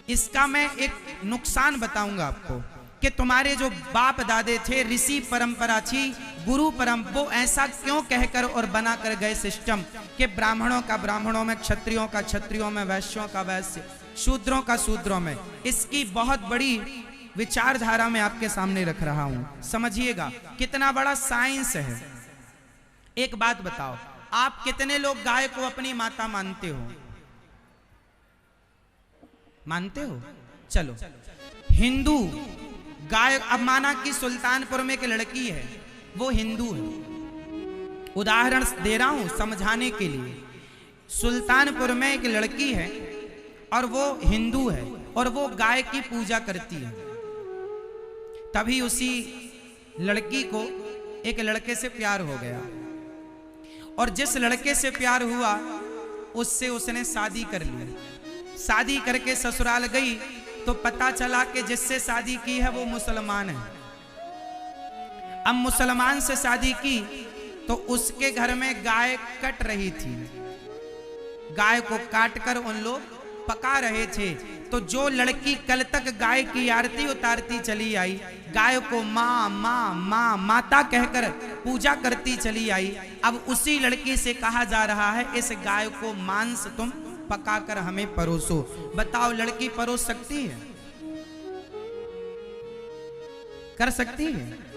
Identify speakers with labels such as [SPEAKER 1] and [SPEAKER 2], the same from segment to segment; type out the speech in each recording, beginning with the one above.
[SPEAKER 1] इसका मैं एक नुकसान बताऊंगा आपको कि तुम्हारे जो बाप दादे थे, ऋषि परंपरा थी, गुरु वो ऐसा क्यों कहकर और बना कर गए सिस्टम कि ब्राह्मणों का ब्राह्मणों में, क्षत्रियों का क्षत्रियों में, वैश्यों का वैश्य, शूद्रों का शूद्रों में। इसकी बहुत बड़ी विचारधारा मैं आपके सामने रख रहा हूं, समझिएगा कितना बड़ा साइंस है। एक बात बताओ, आप कितने लोग गाय को अपनी माता मानते हो? मानते हो? चलो, हिंदू गाय, अब माना कि सुल्तानपुर में एक लड़की है, वो हिंदू है, उदाहरण दे रहा हूं समझाने के लिए। सुल्तानपुर में एक लड़की है और वो हिंदू है और वो गाय की पूजा करती है। तभी उसी लड़की को एक लड़के से प्यार हो गया और जिस लड़के से प्यार हुआ उससे उसने शादी कर ली। शादी करके ससुराल गई तो पता चला कि जिससे शादी की है वो मुसलमान है। अब मुसलमान से शादी की तो उसके घर में गाय कट रही थी, गाय को काटकर उन लोग पका रहे थे। तो जो लड़की कल तक गाय की आरती उतारती चली आई, गाय को माँ माँ माँ माता कहकर पूजा करती चली आई, अब उसी लड़की से कहा जा रहा है इस गाय को मांस तुम पकाकर हमें परोसो। बताओ, लड़की परोस सकती है? कर सकती है?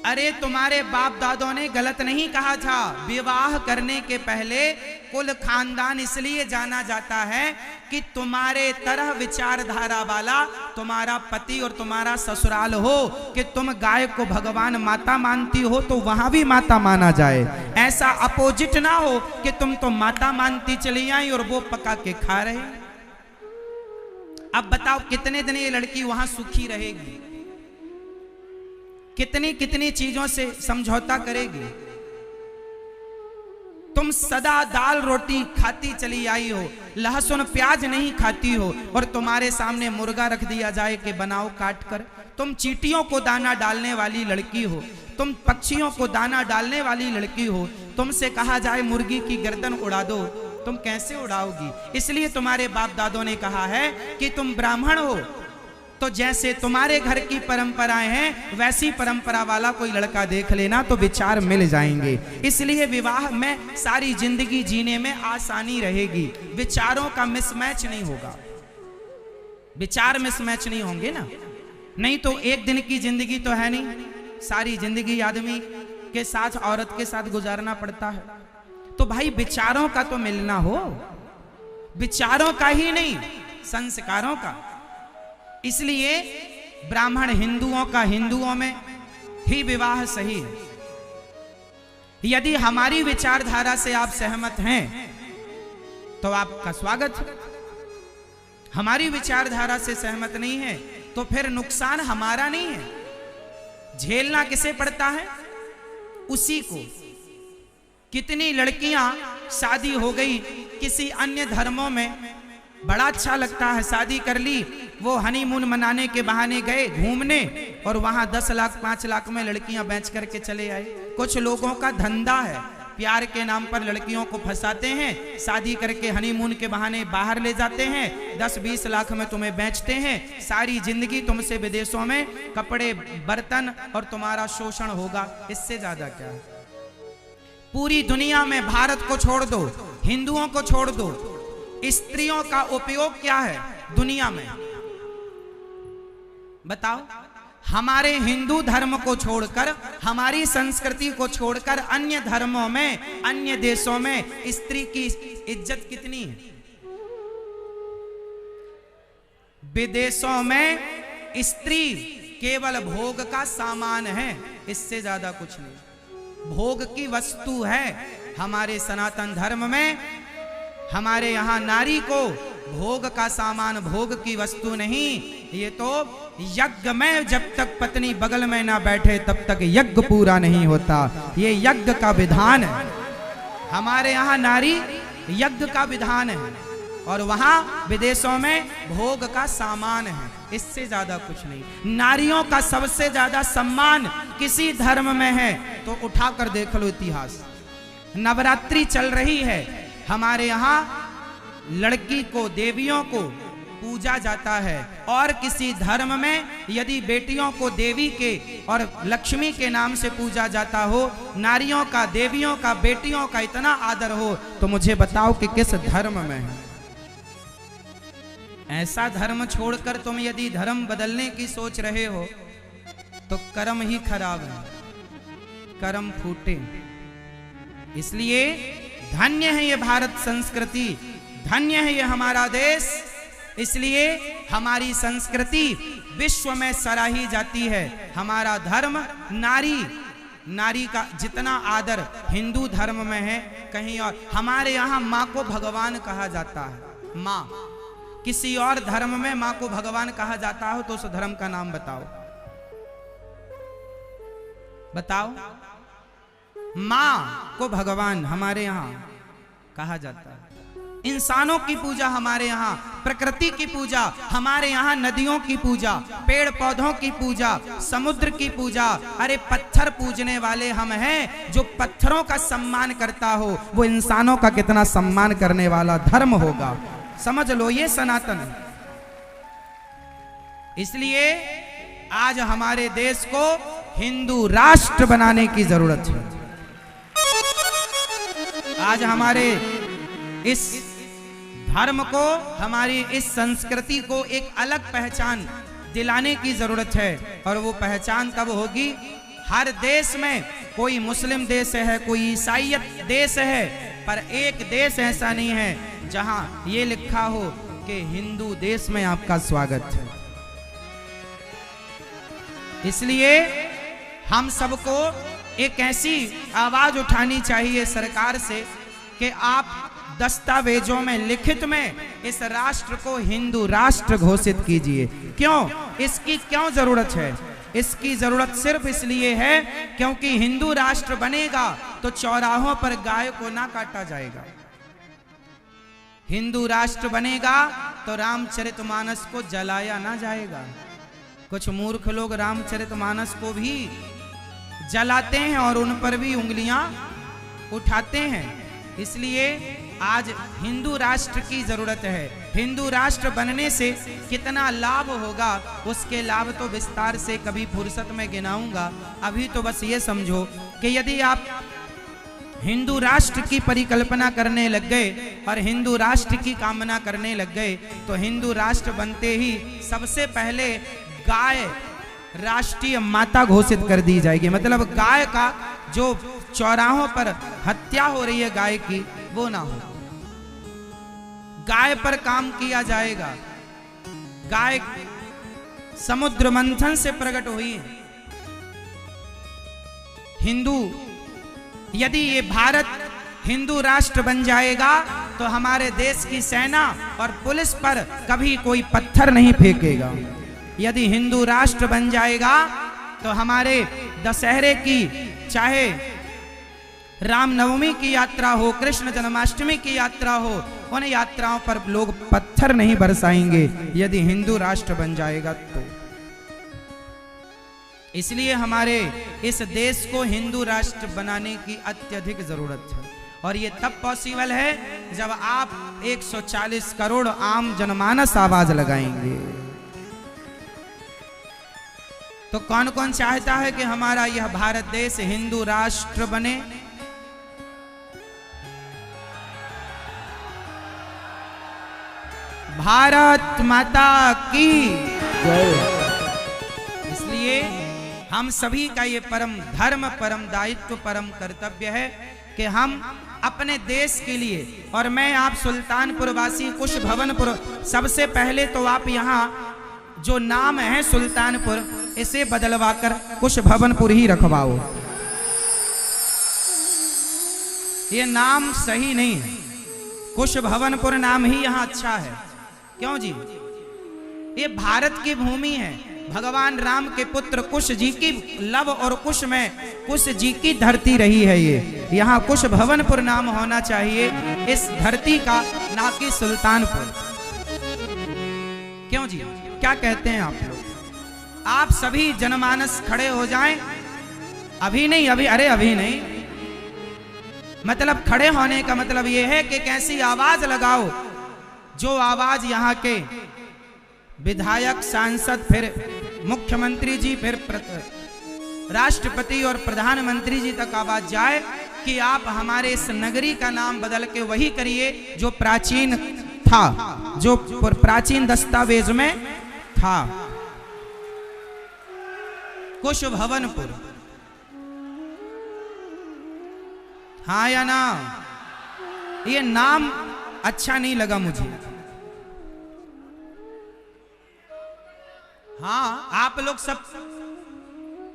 [SPEAKER 1] अरे तुम्हारे बाप दादों ने गलत नहीं कहा था। विवाह करने के पहले कुल खानदान इसलिए जाना जाता है कि तुम्हारे तरह विचारधारा वाला तुम्हारा पति और तुम्हारा ससुराल हो, कि तुम गाय को भगवान माता मानती हो तो वहां भी माता माना जाए। ऐसा अपोजिट ना हो कि तुम तो माता मानती चली आई और वो पका के खा रहे। अब बताओ कितने दिन ये लड़की वहां सुखी रहेगी? कितनी कितनी चीजों से समझौता करेगी? तुम सदा दाल रोटी खाती चली आई हो, लहसुन प्याज नहीं खाती हो, और तुम्हारे सामने मुर्गा रख दिया जाए कि बनाओ काट कर। तुम चींटियों को दाना डालने वाली लड़की हो, तुम पक्षियों को दाना डालने वाली लड़की हो, तुमसे कहा जाए मुर्गी की गर्दन उड़ा दो, तुम कैसे उड़ाओगी? इसलिए तुम्हारे बाप दादों ने कहा है कि तुम ब्राह्मण हो तो जैसे तुम्हारे घर की परंपराएं हैं वैसी परंपरा वाला कोई लड़का देख लेना तो विचार मिल जाएंगे। इसलिए विवाह में सारी जिंदगी जीने में आसानी रहेगी, विचारों का मिसमैच नहीं होगा। विचार मिसमैच नहीं होंगे ना, नहीं तो एक दिन की जिंदगी तो है नहीं, सारी जिंदगी आदमी के साथ, औरत के साथ गुजारना पड़ता है। तो भाई विचारों का तो मिलना हो, विचारों का ही नहीं संस्कारों का। इसलिए ब्राह्मण हिंदुओं का हिंदुओं में ही विवाह सही है। यदि हमारी विचारधारा से आप सहमत हैं तो आपका स्वागत है, हमारी विचारधारा से सहमत नहीं है तो फिर नुकसान हमारा नहीं है। झेलना किसे पड़ता है? उसी को। कितनी लड़कियां शादी हो गई किसी अन्य धर्मों में, बड़ा अच्छा लगता है, शादी कर ली, वो हनीमून मनाने के बहाने गए घूमने और वहां 10 लाख 5 लाख में लड़कियां बेच करके चले आए। कुछ लोगों का धंधा है, प्यार के नाम पर लड़कियों को फंसाते हैं, शादी करके हनीमून के बहाने बाहर ले जाते हैं, 10-20 लाख में तुम्हें बेचते हैं, सारी जिंदगी तुमसे विदेशों में कपड़े बर्तन और तुम्हारा शोषण होगा। इससे ज्यादा क्या? पूरी दुनिया में भारत को छोड़ दो, हिंदुओं को छोड़ दो, स्त्रियों का उपयोग क्या है दुनिया में? बताओ। हमारे हिंदू धर्म को छोड़कर, हमारी संस्कृति को छोड़कर अन्य धर्मों में, अन्य देशों में स्त्री की इज्जत कितनी है? विदेशों में स्त्री केवल भोग का सामान है, इससे ज्यादा कुछ नहीं, भोग की वस्तु है। हमारे सनातन धर्म में हमारे यहाँ नारी को भोग का सामान, भोग की वस्तु नहीं, ये तो यज्ञ में जब तक पत्नी बगल में ना बैठे तब तक यज्ञ पूरा नहीं होता, ये यज्ञ का विधान है। हमारे यहाँ नारी यज्ञ का विधान है और वहाँ विदेशों में भोग का सामान है, इससे ज्यादा कुछ नहीं। नारियों का सबसे ज्यादा सम्मान किसी धर्म में है तो उठाकर देख लो इतिहास। नवरात्रि चल रही है, हमारे यहाँ लड़की को, देवियों को पूजा जाता है। और किसी धर्म में यदि बेटियों को देवी के और लक्ष्मी के नाम से पूजा जाता हो, नारियों का, देवियों का, बेटियों का इतना आदर हो, तो मुझे बताओ कि किस धर्म में है। ऐसा धर्म छोड़कर तुम यदि धर्म बदलने की सोच रहे हो तो कर्म ही खराब है, कर्म फूटे। इसलिए धन्य है ये भारत संस्कृति, धन्य है ये हमारा देश। इसलिए हमारी संस्कृति विश्व में सराही जाती है। हमारा धर्म नारी का जितना आदर हिंदू धर्म में है कहीं और। हमारे यहाँ माँ को भगवान कहा जाता है, माँ। किसी और धर्म में माँ को भगवान कहा जाता हो तो उस धर्म का नाम बताओ, बताओ। माँ को भगवान हमारे यहाँ कहा जाता है। इंसानों की पूजा हमारे यहाँ, प्रकृति की पूजा हमारे यहाँ, नदियों की पूजा, पेड़ पौधों की पूजा, समुद्र की पूजा। अरे पत्थर पूजने वाले हम हैं। जो पत्थरों का सम्मान करता हो वो इंसानों का कितना सम्मान करने वाला धर्म होगा। समझ लो, ये सनातन है। इसलिए आज हमारे देश को हिंदू राष्ट्र बनाने की जरूरत है। आज हमारे इस धर्म को, हमारी इस संस्कृति को एक अलग पहचान दिलाने की जरूरत है। और वो पहचान तब होगी, हर देश में, कोई मुस्लिम देश है, कोई ईसाईयत देश है, पर एक देश ऐसा नहीं है जहां ये लिखा हो कि हिंदू देश में आपका स्वागत है। इसलिए हम सबको एक ऐसी आवाज उठानी चाहिए सरकार से कि आप दस्तावेजों में, लिखित में इस राष्ट्र को हिंदू राष्ट्र घोषित कीजिए। क्यों? इसकी क्यों जरूरत है? इसकी जरूरत सिर्फ इसलिए है क्योंकि हिंदू राष्ट्र बनेगा तो चौराहों पर गाय को ना काटा जाएगा। हिंदू राष्ट्र बनेगा तो रामचरितमानस को जलाया ना जाएगा। कुछ मूर्ख लोग रामचरितमानस को भी जलाते हैं और उन पर भी उंगलियां उठाते हैं। इसलिए आज हिंदू राष्ट्र की जरूरत है। हिंदू राष्ट्र बनने से कितना लाभ होगा उसके लाभ तो विस्तार से कभी फुर्सत में गिनाऊंगा। अभी तो बस ये समझो कि यदि आप हिंदू राष्ट्र की परिकल्पना करने लग गए और हिंदू राष्ट्र की कामना करने लग गए तो हिंदू राष्ट्र बनते ही सबसे पहले गाय राष्ट्रीय माता घोषित कर दी जाएगी। मतलब गाय का जो चौराहों पर हत्या हो रही है गाय की, वो ना हो। गाय पर काम किया जाएगा। गाय समुद्र मंथन से प्रकट हुई है। हिंदू, यदि ये भारत हिंदू राष्ट्र बन जाएगा तो हमारे देश की सेना और पुलिस पर कभी कोई पत्थर नहीं फेंकेगा। यदि हिंदू राष्ट्र बन जाएगा तो हमारे दशहरे की, चाहे रामनवमी की यात्रा हो, कृष्ण जन्माष्टमी की यात्रा हो, उन यात्राओं पर लोग पत्थर नहीं बरसाएंगे यदि हिंदू राष्ट्र बन जाएगा तो। इसलिए हमारे इस देश को हिंदू राष्ट्र बनाने की अत्यधिक जरूरत है। और ये तब पॉसिबल है जब आप 140 करोड़ आम जनमानस आवाज लगाएंगे। तो कौन कौन चाहता है कि हमारा यह भारत देश हिंदू राष्ट्र बने? भारत माता की जय। इसलिए हम सभी का ये परम धर्म, परम दायित्व, परम कर्तव्य है कि हम अपने देश के लिए, और मैं आप सुल्तानपुर वासी, कुश भवनपुर, सबसे पहले तो आप यहाँ जो नाम है सुल्तानपुर, इसे बदलवाकर कुश भवनपुर ही रखवाओ। ये नाम सही नहीं है। कुश भवनपुर नाम ही यहाँ अच्छा है। क्यों जी? ये भारत की भूमि है। भगवान राम के पुत्र कुश जी की लव और कुश में कुश जी की धरती रही है। ये यहाँ कुश भवनपुर नाम होना चाहिए इस धरती का, ना कि सुल्तानपुर। क्यों जी? क्या कहते हैं आप लोग? आप सभी जनमानस खड़े हो जाएं। अभी नहीं, अभी, अरे अभी नहीं। मतलब खड़े होने का मतलब यह है कि कैसी आवाज लगाओ जो आवाज यहाँ के विधायक, सांसद, फिर मुख्यमंत्री जी, फिर राष्ट्रपति और प्रधानमंत्री जी तक आवाज जाए कि आप हमारे इस नगरी का नाम बदल के वही करिए जो प्राचीन था, जो प्राचीन दस्तावेज में था, कुशभवनपुर। हाँ या ना? ये नाम अच्छा नहीं लगा मुझे। हाँ, आप लोग सब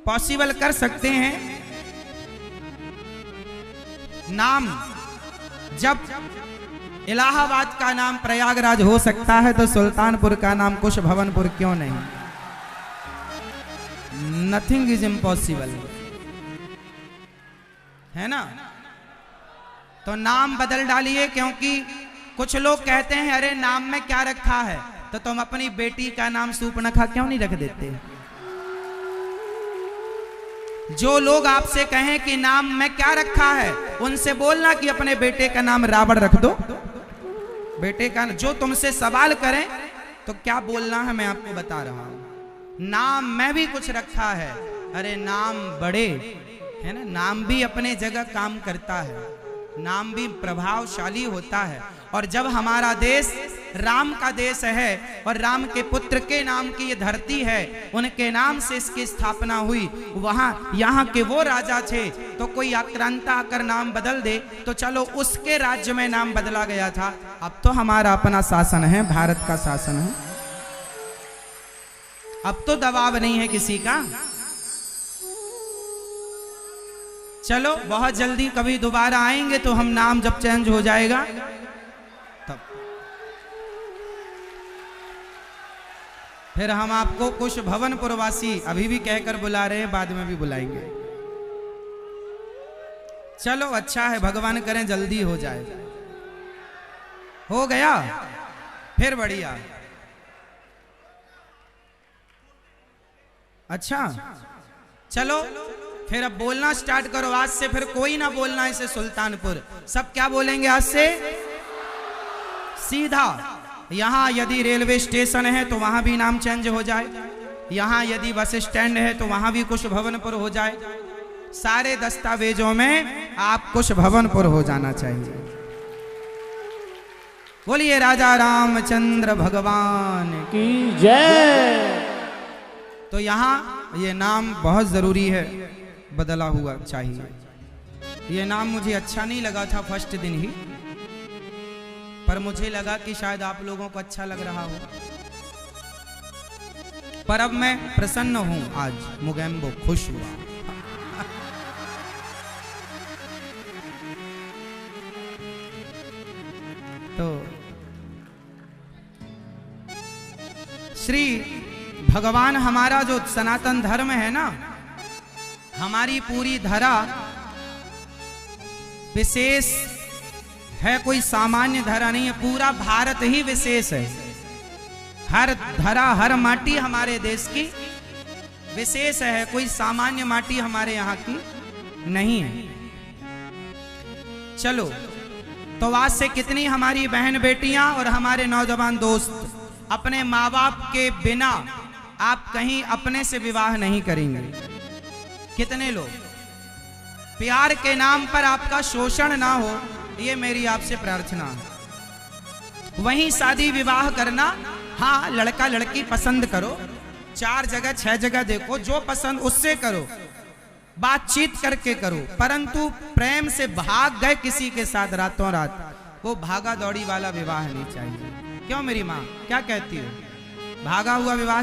[SPEAKER 1] पॉसिबल कर सकते हैं। नाम जब इलाहाबाद का नाम प्रयागराज हो सकता है तो सुल्तानपुर का नाम कुशभवनपुर क्यों नहीं? नथिंग इज इम्पॉसिबल, है ना? तो नाम बदल डालिए, क्योंकि कुछ लोग कहते हैं अरे नाम में क्या रखा है, तो तुम अपनी बेटी का नाम सूर्पणखा क्यों नहीं रख देते? जो लोग आपसे कहें कि नाम में क्या रखा है, उनसे बोलना कि अपने बेटे का नाम रावण रख दो। बेटे का जो तुमसे सवाल करें तो क्या बोलना है मैं आपको बता रहा हूं। नाम में भी कुछ रखा है। अरे नाम बड़े है ना, नाम भी अपने जगह काम करता है, नाम भी प्रभावशाली होता है। और जब हमारा देश राम का देश है और राम के पुत्र के नाम की ये धरती है, उनके नाम से इसकी स्थापना हुई, वहां यहाँ के वो राजा थे, तो कोई आक्रांता आकर नाम बदल दे तो चलो उसके राज्य में नाम बदला गया था। अब तो हमारा अपना शासन है, भारत का शासन है, अब तो दबाव नहीं है किसी का। चलो बहुत जल्दी कभी दोबारा आएंगे तो हम नाम जब चेंज हो जाएगा तब फिर हम आपको कुशभवनपुरवासी अभी भी कहकर बुला रहे हैं, बाद में भी बुलाएंगे। चलो अच्छा है, भगवान करें जल्दी हो जाए। हो गया फिर बढ़िया। अच्छा चलो फिर अब बोलना स्टार्ट करो। आज से फिर कोई ना बोलना इसे सुल्तानपुर, सब क्या बोलेंगे आज से? सीधा। यहाँ यदि रेलवे स्टेशन है तो वहां भी नाम चेंज हो जाए, यहाँ यदि बस स्टैंड है तो वहां भी कुशभवनपुर हो जाए। सारे दस्तावेजों में आप कुशभवनपुर हो जाना चाहिए। बोलिए राजा रामचंद्र भगवान
[SPEAKER 2] की जय।
[SPEAKER 1] तो यहाँ ये नाम बहुत जरूरी है, बदला हुआ चाहिए। ये नाम मुझे अच्छा नहीं लगा था फर्स्ट दिन ही, पर मुझे लगा कि शायद आप लोगों को अच्छा लग रहा हो। पर अब मैं प्रसन्न हूं, आज मुगेम्बो खुश हुआ। तो श्री भगवान, हमारा जो सनातन धर्म है ना, हमारी पूरी धरा विशेष है, कोई सामान्य धरा नहीं है, पूरा भारत ही विशेष है। हर धरा हर माटी हमारे देश की विशेष है, कोई सामान्य माटी हमारे यहाँ की नहीं है। चलो तो आज से कितनी हमारी बहन बेटियां और हमारे नौजवान दोस्त अपने माँ बाप के बिना आप कहीं अपने से विवाह नहीं करेंगे। कितने लोग? प्यार के नाम पर आपका शोषण ना हो, ये मेरी आपसे प्रार्थना है। वहीं शादी विवाह करना, हाँ लड़का लड़की पसंद करो, 4 जगह 6 जगह देखो, जो पसंद उससे करो, बातचीत करके करो, परंतु प्रेम से भाग गए किसी के साथ रातों रात, वो भागा दौड़ी वाला विवाह नहीं चाहिए। क्यों मेरी माँ क्या कहती है? भागा हुआ विवाह